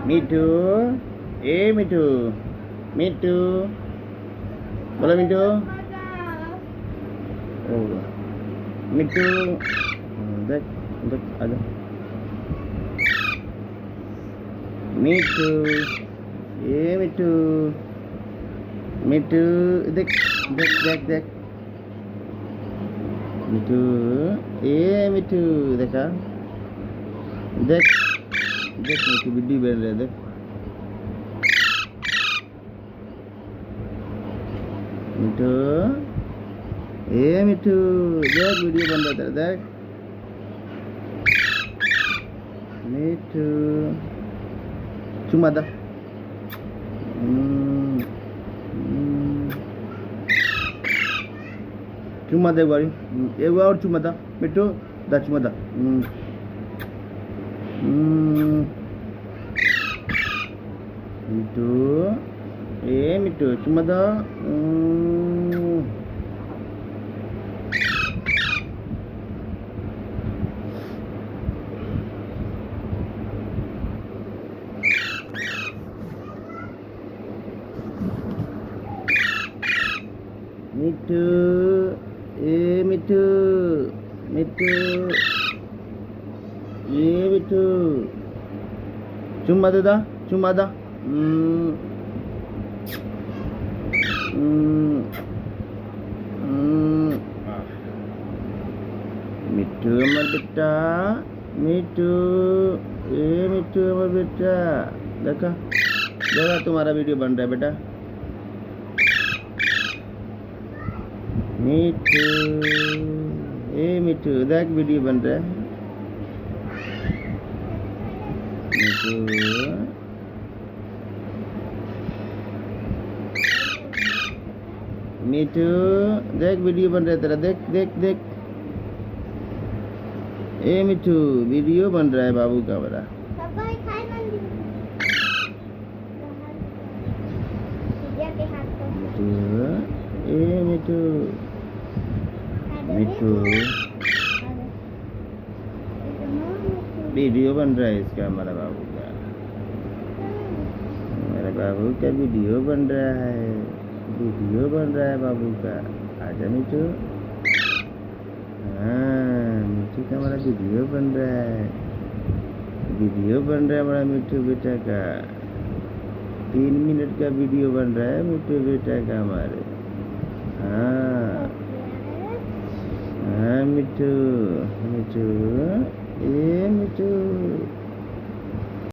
মিঠু, এ মিঠু, মিঠু, বলো মিঠু, ও মিঠু, দেখ দেখ আজা মিঠু, এ মিঠু, মিঠু, দেখ দেখ দেখ দেখ মিঠু, এ মিঠু, দেখা देख देख मिठू वीडियो बन रहे देख मिठू, ए मिठू, देख वीडियो बन रहा था देख मिठू, चुमा दा चुमा दे बारी एक और चुमा दा मिठू दा चुमा दा मिठू, ए मिठू, चुमा दाओ मिठू, ए मिठू, मिठू, ए मिठू, चुम्मा दे दा चुम्मा दा मिठू अमर बेटा, मिठू, ए मिठू अमर बेटा, देखा देखा तुम्हारा वीडियो बन रहा है बेटा मिठू, ए मिठू देख वीडियो बन रहा है मिठू, मिठू देख वीडियो बन रहा है तेरा देख देख देख ए मिठू वीडियो बन रहा है बाबू का बड़ा मिठू, ए मिठू, मिठू वीडियो बन रहा है इसका हमारा बाबू का, मेरे बाबू का वीडियो बन रहा है, वीडियो बन रहा है बाबू का, आजा मिठू, हाँ मिठू का हमारा वीडियो बन रहा है, वीडियो बन रहा है हमारा मिठू बेटा का, 3 मिनट का वीडियो बन रहा है मिठू बेटा का हमारे, हाँ हाँ मिठू, मिठू, ए मिठू।